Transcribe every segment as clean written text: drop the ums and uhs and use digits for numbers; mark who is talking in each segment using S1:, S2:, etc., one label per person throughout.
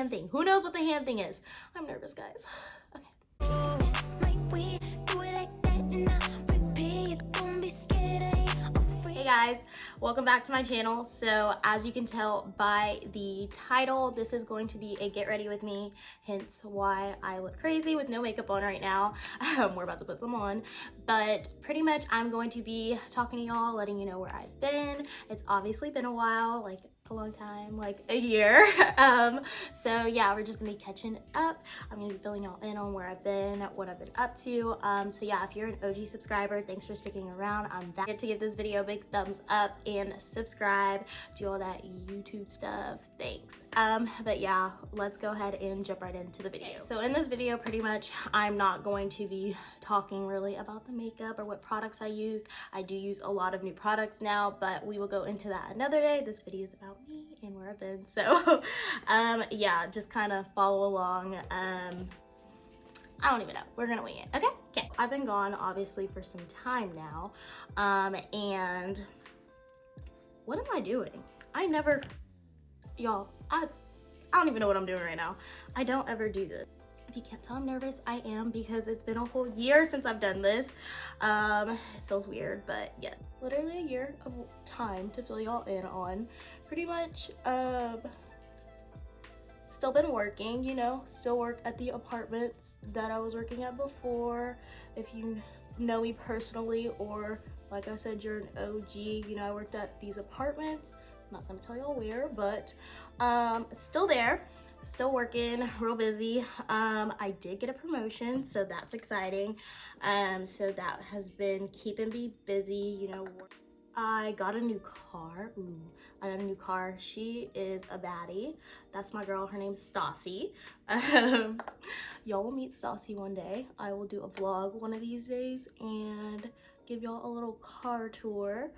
S1: hand thing. Who knows what the hand thing is? I'm nervous, guys. Okay. Hey guys, welcome back to my channel. So as you can tell by the title, this is going to be a get ready with me, hence why I look crazy with no makeup on right now. We're about to put some on, but pretty much I'm going to be talking to y'all, letting you know where I've been. It's obviously been a while, like a long time, like a year. So yeah, we're just gonna be catching up. I'm gonna be filling y'all in on where I've been, what I've been up to. So yeah, if you're an OG subscriber, thanks for sticking around. I'm back to give this video a big thumbs up and subscribe, do all that YouTube stuff, thanks. But yeah, let's go ahead and jump right into the video. So in this video, pretty much I'm not going to be talking really about the makeup or what products I use. I do use a lot of new products now, but we will go into that another day. This video is about me and where I've been, so yeah, just kind of follow along. I don't even know, we're gonna wing it. Okay, I've been gone obviously for some time now, and what am I doing? Y'all, I don't even know what I'm doing right now. I don't ever do this. If you can't tell I'm nervous, I am, because it's been a whole year since I've done this. It feels weird, but yeah, literally a year of time to fill y'all in on. Pretty much, still been working, you know, still work at the apartments that I was working at before. If you know me personally, or like I said, you're an OG, you know, I worked at these apartments. I'm not gonna tell y'all where, but still there. Still working, real busy. I did get a promotion, so that's exciting. So that has been keeping me busy, you know. I got a new car. Ooh, I got a new car. She is a baddie. That's my girl. Her name's Stassi. Y'all will meet Stassi one day. I will do a vlog one of these days and give y'all a little car tour.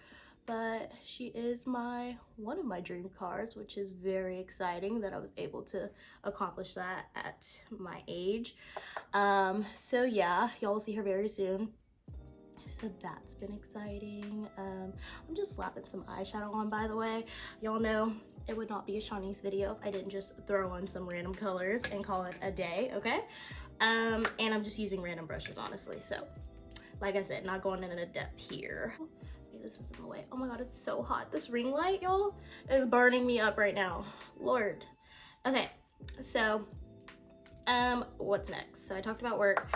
S1: But she is one of my dream cars, which is very exciting that I was able to accomplish that at my age. So yeah, y'all will see her very soon. So that's been exciting. I'm just slapping some eyeshadow on, by the way. Y'all know it would not be a Shawnece video if I didn't just throw on some random colors and call it a day, okay? And I'm just using random brushes, honestly. So like I said, not going into depth here. This is in the way. Oh my god, it's so hot. This ring light, y'all, is burning me up right now. Lord. Okay, so what's next? So I talked about work.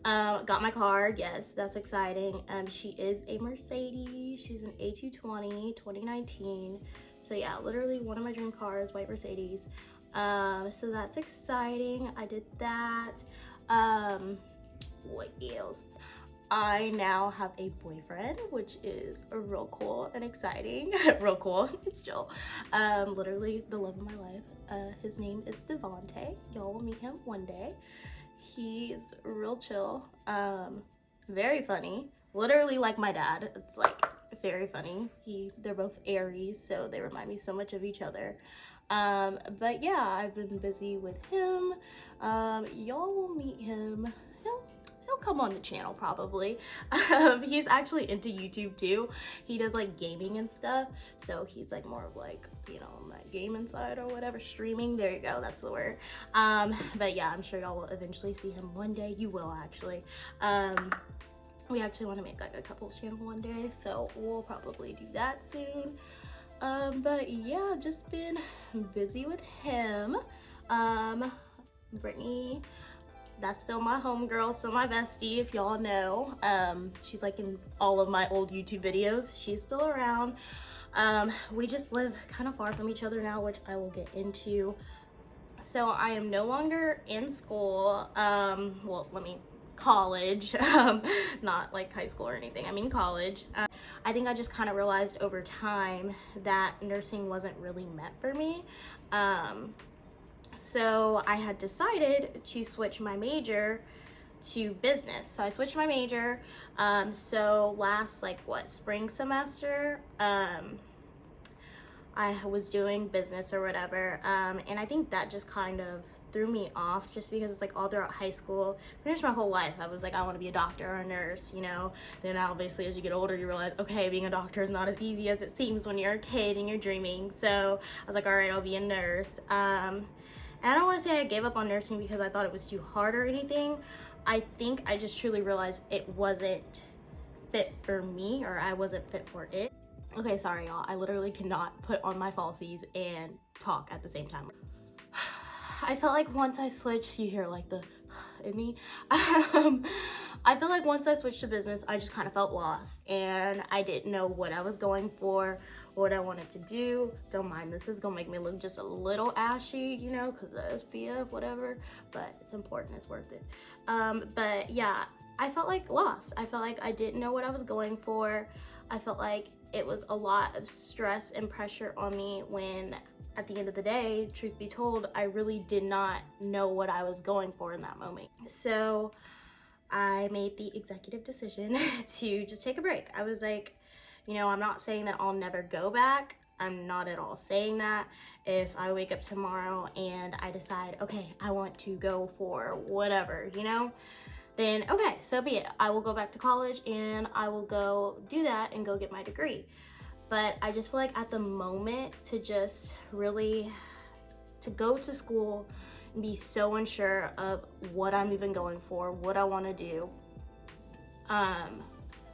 S1: Got my car. Yes, that's exciting. She is a Mercedes. She's an A220 2019. So yeah, literally one of my dream cars, white Mercedes. So that's exciting. I did that. What else? I now have a boyfriend, which is real cool and exciting. Real cool. It's chill. Literally the love of my life. His name is Devonte. Y'all will meet him one day. He's real chill. Very funny. Literally like my dad. It's like very funny. They're both Aries, so they remind me so much of each other. But yeah, I've been busy with him. Y'all will meet him. He'll come on the channel probably. He's actually into YouTube too. He does like gaming and stuff, so he's like more of like, you know, on that gaming side or whatever, streaming. There you go, that's the word. But yeah, I'm sure y'all will eventually see him one day. You will actually. We actually want to make like a couples channel one day, so we'll probably do that soon. But yeah, just been busy with him. Brittany, that's still my homegirl, still my bestie, if y'all know. She's like in all of my old YouTube videos. She's still around. We just live kind of far from each other now, which I will get into. So I am no longer in school. Well, college. Not like high school or anything. I mean college. I think I just kind of realized over time that nursing wasn't really meant for me. So I had decided to switch my major to business. So I switched my major. So last spring semester, I was doing business or whatever. And I think that just kind of threw me off, just because it's like all throughout high school, pretty much my whole life, I was like, I want to be a doctor or a nurse, you know. Then obviously as you get older, you realize, okay, being a doctor is not as easy as it seems when you're a kid and you're dreaming. So I was like, all right, I'll be a nurse. And I don't want to say I gave up on nursing because I thought it was too hard or anything. I think I just truly realized it wasn't fit for me, or I wasn't fit for it. Okay, sorry y'all, I literally cannot put on my falsies and talk at the same time. I felt like once I switched, you hear like the in me. I feel like once I switched to business, I just kind of felt lost and I didn't know what I was going for, what I wanted to do. Don't mind, this is gonna make me look just a little ashy, you know, because of SPF, whatever, but it's important, it's worth it. But yeah, I felt like lost. I felt like I didn't know what I was going for. I felt like it was a lot of stress and pressure on me when at the end of the day, truth be told, I really did not know what I was going for in that moment. So I made the executive decision to just take a break. I was like, you know, I'm not saying that I'll never go back. I'm not at all saying that. If I wake up tomorrow and I decide, okay, I want to go for whatever, you know, then okay, so be it. I will go back to college and I will go do that and go get my degree. But I just feel like at the moment to just really, to go to school and be so unsure of what I'm even going for, what I want to do,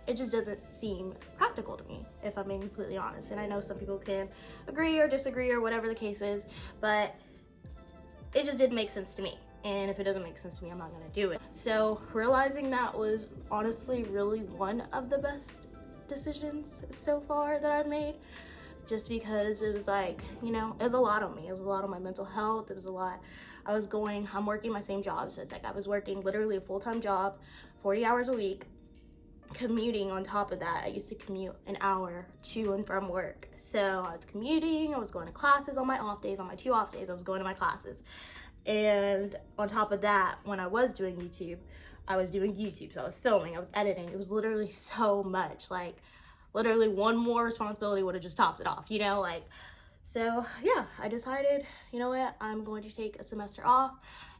S1: it just doesn't seem practical to me, if I'm being completely honest. And I know some people can agree or disagree or whatever the case is, but it just didn't make sense to me. And if it doesn't make sense to me, I'm not gonna do it. So realizing that was honestly really one of the best decisions so far that I've made, just because it was like, you know, it was a lot on me. It was a lot on my mental health. It was a lot. I'm working my same job. So it's like I was working literally a full-time job, 40 hours a week, commuting on top of that. I used to commute an hour to and from work. So I was commuting, I was going to classes on my off days. On my 2 off days, I was going to my classes. And on top of that, when I was doing YouTube, I was doing YouTube. So I was filming, I was editing. It was literally so much. Like, literally one more responsibility would have just topped it off, you know? Like, so yeah, I decided, you know what, I'm going to take a semester off.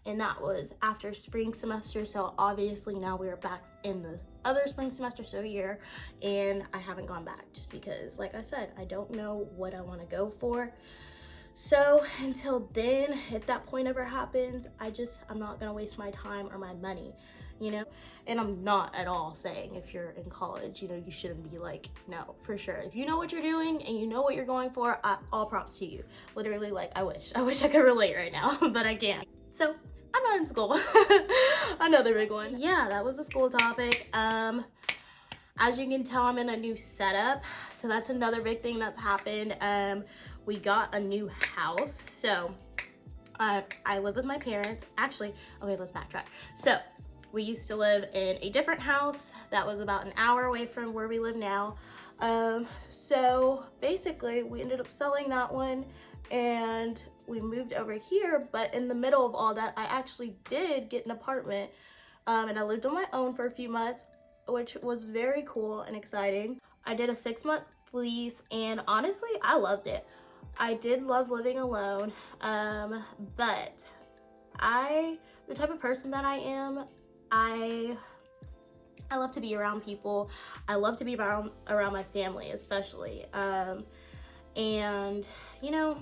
S1: And that was after spring semester. So obviously now we are back in the other spring semester, so year, and I haven't gone back just because, like I said, I don't know what I want to go for. So until then, if that point ever happens, I'm not gonna waste my time or my money, you know? And I'm not at all saying if you're in college, you know, you shouldn't be like, no, for sure. If you know what you're doing and you know what you're going for, all props to you. Literally, like, I wish I could relate right now, but I can't. So I'm not in school. Another big one. Yeah, that was a school topic. As you can tell, I'm in a new setup. So that's another big thing that's happened. We got a new house. So I live with my parents. Actually, okay, let's backtrack. So we used to live in a different house that was about an hour away from where we live now. So basically we ended up selling that one and we moved over here. But in the middle of all that, I actually did get an apartment, and I lived on my own for a few months, which was very cool and exciting. I did a 6-month lease and honestly, I loved it. I did love living alone, but the type of person that I am, I love to be around people. I love to be around my family, especially. And you know,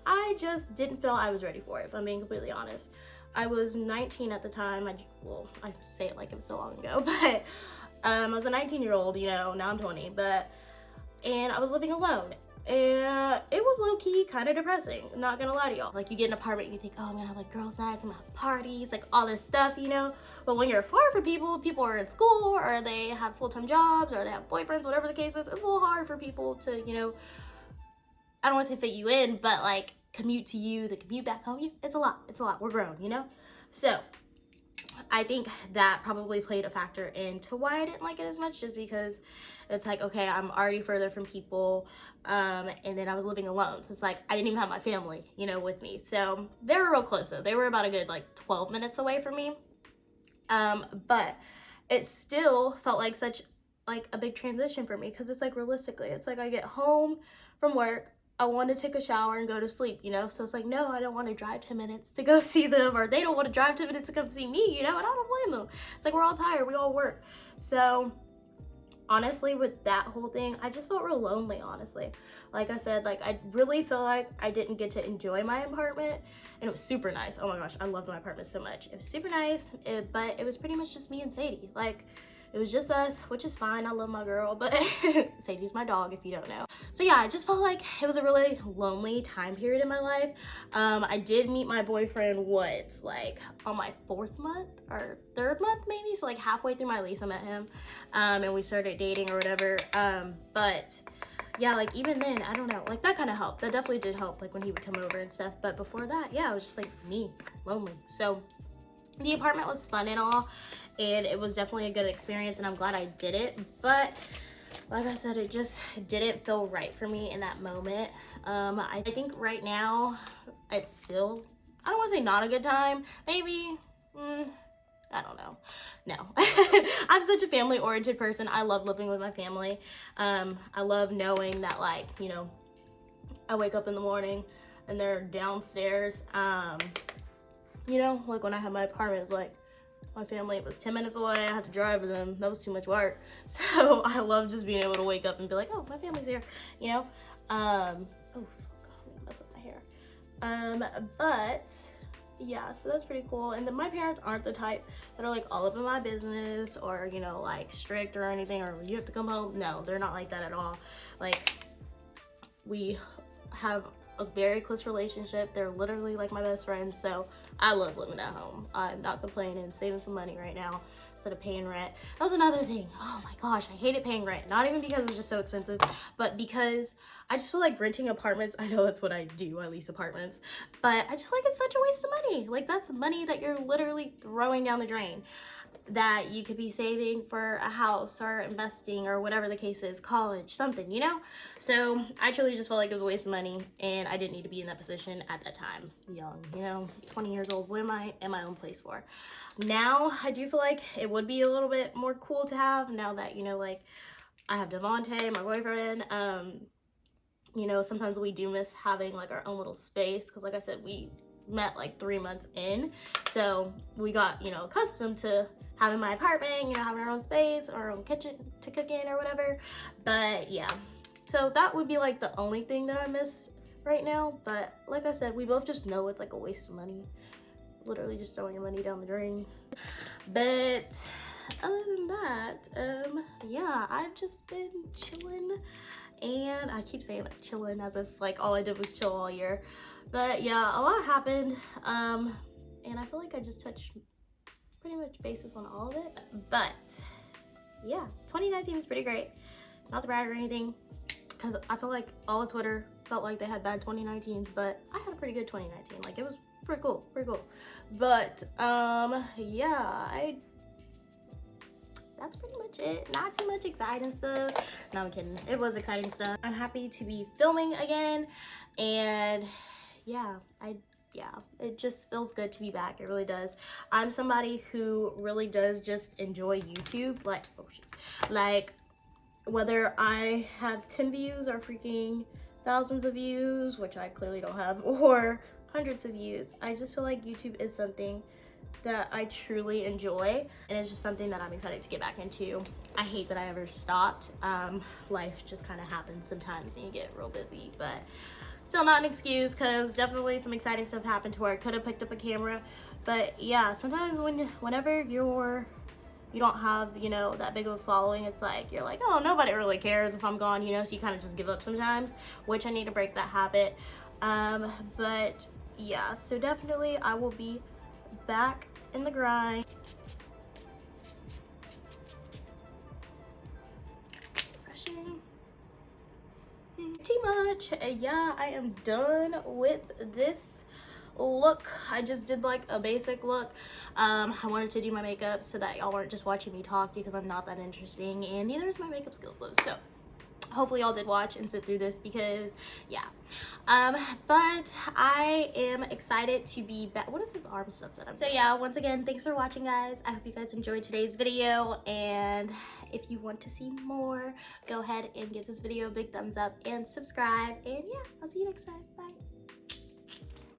S1: I just didn't feel I was ready for it, if I'm being completely honest. I was 19 at the time. I say it like it was so long ago, but I was a 19-year-old, you know, now I'm 20, and I was living alone. And it was low-key kind of depressing, not gonna lie to y'all. Like, you get an apartment, you think, oh, I'm gonna have like girls' nights, I'm gonna have parties, like all this stuff, you know? But when you're far from people are in school, or they have full-time jobs, or they have boyfriends, whatever the case is, it's a little hard for people to, you know, I don't wanna say fit you in, but like commute to you, the commute back home, it's a lot, we're grown, you know? So I think that probably played a factor into why I didn't like it as much, just because it's like, okay, I'm already further from people, and then I was living alone, so it's like I didn't even have my family, you know, with me. So they were real close though. They were about a good like 12 minutes away from me, but it still felt like such like a big transition for me, because it's like, realistically, it's like I get home from work, I want to take a shower and go to sleep, you know? So it's like, no, I don't want to drive 10 minutes to go see them, or they don't want to drive 10 minutes to come see me, you know? And I don't blame them. It's like, we're all tired, we all work. So honestly, with that whole thing, I just felt real lonely, honestly. Like I said, like I really feel like I didn't get to enjoy my apartment, and it was super nice. Oh my gosh, I loved my apartment so much. It was super nice, but it was pretty much just me and Sadie. Like, it was just us, which is fine. I love my girl, but Sadie's my dog, if you don't know. So yeah, I just felt like it was a really lonely time period in my life. I did meet my boyfriend, like on my 4th month or 3rd month maybe, so like halfway through my lease I met him, and we started dating or whatever. But yeah, like even then, I don't know, like that kind of helped. That definitely did help, like when he would come over and stuff. But before that, yeah, it was just like me, lonely. So the apartment was fun and all, and it was definitely a good experience, and I'm glad I did it. But like I said, it just didn't feel right for me in that moment. I think right now it's still, I don't want to say not a good time, maybe, I don't know. No. I'm such a family oriented person. I love living with my family. I love knowing that, like, you know, I wake up in the morning and they're downstairs. You know, like when I had my apartment, it was like my family was 10 minutes away. I had to drive to them. That was too much work. So I love just being able to wake up and be like, oh, my family's here, you know? Oh, God, I messed up my hair. But yeah, so that's pretty cool. And then my parents aren't the type that are like all up in my business or, you know, like strict or anything, or you have to come home. No, they're not like that at all. Like, we have a very close relationship. They're literally like my best friends. So I love living at home. I'm not complaining, saving some money right now instead of paying rent. That was another thing. Oh my gosh, I hated paying rent. Not even because it was just so expensive, but because I just feel like renting apartments, I know that's what I do, I lease apartments, but I just feel like it's such a waste of money. Like, that's money that you're literally throwing down the drain that you could be saving for a house or investing or whatever the case is, college, something, you know? So I truly just felt like it was a waste of money, and I didn't need to be in that position at that time. Young, you know, 20 years old. What am I in my own place for? Now I do feel like it would be a little bit more cool to have, now that, you know, like I have Devontae, my boyfriend. You know, sometimes we do miss having like our own little space, because like I said, we met like 3 months in, so we got, you know, accustomed to having my apartment, you know, having our own space, our own kitchen to cook in or whatever. But yeah, so that would be like the only thing that I miss right now. But like I said, we both just know it's like a waste of money, literally just throwing your money down the drain. But other than that, yeah, I've just been chilling, and I keep saying like chilling as if like all I did was chill all year. But yeah, a lot happened, and I feel like I just touched pretty much bases on all of it. But yeah, 2019 was pretty great. Not to brag or anything, because I feel like all of Twitter felt like they had bad 2019s, but I had a pretty good 2019. Like, it was pretty cool, pretty cool. But yeah, that's pretty much it. Not too much exciting stuff. No, I'm kidding. It was exciting stuff. I'm happy to be filming again, and yeah, it just feels good to be back. It really does. I'm somebody who really does just enjoy YouTube. Like, oh shit. Like, whether I have 10 views or freaking thousands of views, which I clearly don't have, or hundreds of views, I just feel like YouTube is something that I truly enjoy, and it's just something that I'm excited to get back into. I hate that I ever stopped. Life just kind of happens sometimes and you get real busy, but still not an excuse, because definitely some exciting stuff happened to where I could have picked up a camera. But yeah, sometimes whenever you don't have, you know, that big of a following, it's like you're like, oh, nobody really cares if I'm gone, you know, so you kind of just give up sometimes, which I need to break that habit. But yeah, so definitely I will be back in the grind. Brushing. Too much. Yeah, I am done with this look. I just did like a basic look. I wanted to do my makeup so that y'all weren't just watching me talk, because I'm not that interesting, and neither is my makeup skills though. So hopefully y'all did watch and sit through this, because yeah. But I am excited to be back. What is this arm stuff that I'm doing? So yeah, once again, thanks for watching, guys. I hope you guys enjoyed today's video, and if you want to see more, go ahead and give this video a big thumbs up and subscribe, and yeah, I'll see you next time. Bye.